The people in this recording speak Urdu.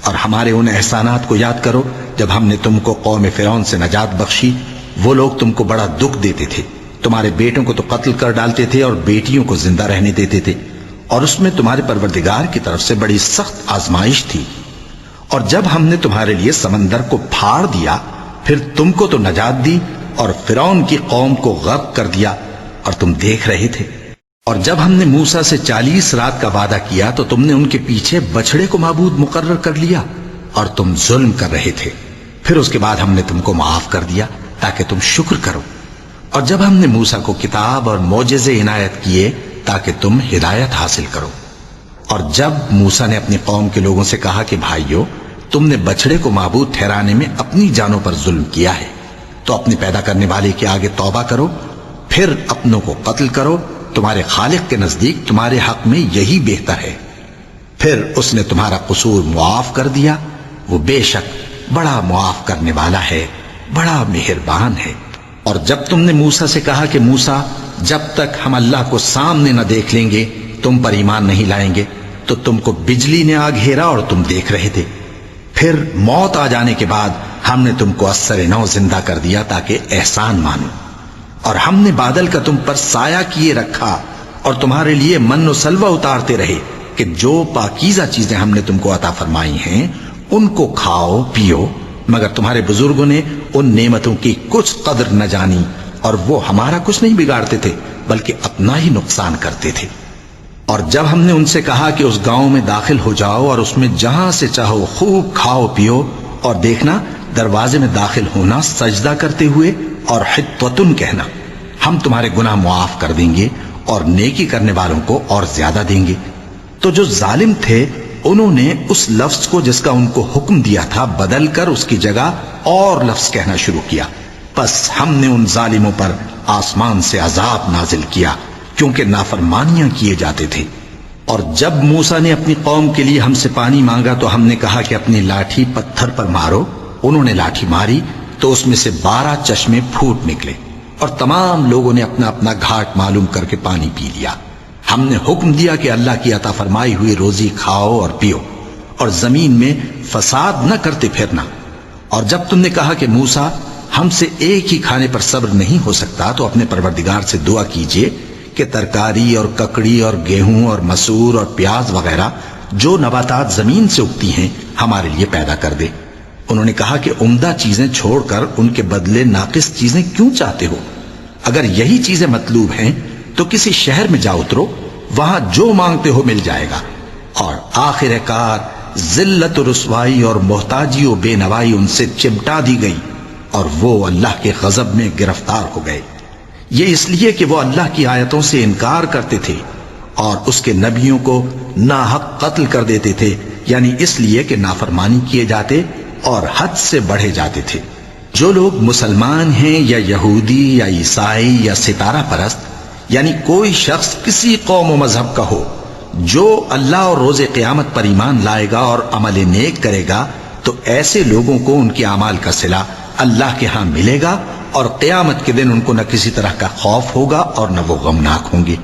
اور ہمارے ان احسانات کو یاد کرو جب ہم نے تم کو قوم فرعون سے نجات بخشی۔ وہ لوگ تم کو بڑا دکھ دیتے تھے، تمہارے بیٹوں کو تو قتل کر ڈالتے تھے اور بیٹیوں کو زندہ رہنے دیتے تھے، اور اس میں تمہارے پروردگار کی طرف سے بڑی سخت آزمائش تھی۔ اور جب ہم نے تمہارے لیے سمندر کو پھاڑ دیا، پھر تم کو تو نجات دی اور فرعون کی قوم کو غرق کر دیا، اور تم دیکھ رہے تھے۔ اور جب ہم نے موسیٰ سے 40 رات کا وعدہ کیا تو تم نے ان کے پیچھے بچڑے کو معبود مقرر کر لیا اور تم ظلم کر رہے تھے۔ پھر اس کے بعد ہم نے تم کو معاف کر دیا تاکہ تم شکر کرو۔ اور جب ہم نے موسیٰ کو کتاب اور معجزے عنایت کیے تاکہ تم ہدایت حاصل کرو۔ اور جب موسیٰ نے اپنی قوم کے لوگوں سے کہا کہ بھائیو، تم نے بچڑے کو معبود ٹھہرانے میں اپنی جانوں پر ظلم کیا ہے، تو اپنے پیدا کرنے والے کے آگے توبہ کرو، پھر اپنوں کو قتل کرو، تمہارے خالق کے نزدیک تمہارے حق میں یہی بہتر ہے۔ پھر اس نے تمہارا قصور معاف کر دیا، وہ بے شک بڑا معاف کرنے والا ہے، بڑا مہربان ہے۔ اور جب تم نے موسیٰ سے کہا کہ موسیٰ، جب تک ہم اللہ کو سامنے نہ دیکھ لیں گے تم پر ایمان نہیں لائیں گے، تو تم کو بجلی نے آ گھیرا اور تم دیکھ رہے تھے۔ پھر موت آ جانے کے بعد ہم نے تم کو اثر نو زندہ کر دیا تاکہ احسان مانو۔ اور ہم نے بادل کا تم پر سایہ کیے رکھا اور تمہارے لیے من و سلوہ اتارتے رہے کہ جو پاکیزہ چیزیں ہم نے تم کو عطا فرمائی ہیں ان کو کھاؤ پیو، مگر تمہارے بزرگوں نے ان نعمتوں کی کچھ قدر نہ جانی، اور وہ ہمارا کچھ نہیں بگاڑتے تھے بلکہ اپنا ہی نقصان کرتے تھے۔ اور جب ہم نے ان سے کہا کہ اس گاؤں میں داخل ہو جاؤ اور اس میں جہاں سے چاہو خوب کھاؤ پیو، اور دیکھنا دروازے میں داخل ہونا سجدہ کرتے ہوئے اور حطوتن کہنا، ہم تمہارے گناہ معاف کر دیں گے اور نیکی کرنے والوں کو اور زیادہ دیں گے۔ تو جو ظالم تھے انہوں نے اس لفظ کو جس کا ان کو حکم دیا تھا بدل کر اس کی جگہ اور لفظ کہنا شروع کیا، پس ہم نے ان ظالموں پر آسمان سے عذاب نازل کیا کیونکہ نافرمانیاں کیے جاتے تھے۔ اور جب موسیٰ نے اپنی قوم کے لیے ہم سے پانی مانگا تو ہم نے کہا کہ اپنی لاٹھی پتھر پر مارو۔ انہوں نے لاٹھی ماری تو اس میں سے 12 چشمے پھوٹ نکلے، اور تمام لوگوں نے اپنا اپنا گھاٹ معلوم کر کے پانی پی لیا۔ ہم نے حکم دیا کہ اللہ کی عطا فرمائی ہوئی روزی کھاؤ اور پیو، اور زمین میں فساد نہ کرتے پھرنا۔ اور جب تم نے کہا کہ موسیٰ، ہم سے ایک ہی کھانے پر صبر نہیں ہو سکتا، تو اپنے پروردگار سے دعا کیجئے کہ ترکاری اور ککڑی اور گیہوں اور مسور اور پیاز وغیرہ جو نباتات زمین سے اگتی ہیں ہمارے لیے پیدا کر دے۔ انہوں نے کہا کہ عمدہ چیزیں چھوڑ کر ان کے بدلے ناقص چیزیں کیوں چاہتے ہو؟ اگر یہی چیزیں مطلوب ہیں تو کسی شہر میں جا اترو، وہاں جو مانگتے ہو مل جائے گا۔ اور آخر کار ذلت و رسوائی اور محتاجی و بے نوائی ان سے چمٹا دی گئی، اور وہ اللہ کے غضب میں گرفتار ہو گئے۔ یہ اس لیے کہ وہ اللہ کی آیتوں سے انکار کرتے تھے اور اس کے نبیوں کو ناحق قتل کر دیتے تھے، یعنی اس لیے کہ نافرمانی کیے جاتے اور حد سے بڑھے جاتے تھے۔ جو لوگ مسلمان ہیں یا یہودی یا عیسائی یا ستارہ پرست، یعنی کوئی شخص کسی قوم و مذہب کا ہو، جو اللہ اور روز قیامت پر ایمان لائے گا اور عمل نیک کرے گا، تو ایسے لوگوں کو ان کے اعمال کا صلہ اللہ کے ہاں ملے گا، اور قیامت کے دن ان کو نہ کسی طرح کا خوف ہوگا اور نہ وہ غمناک ہوں گے۔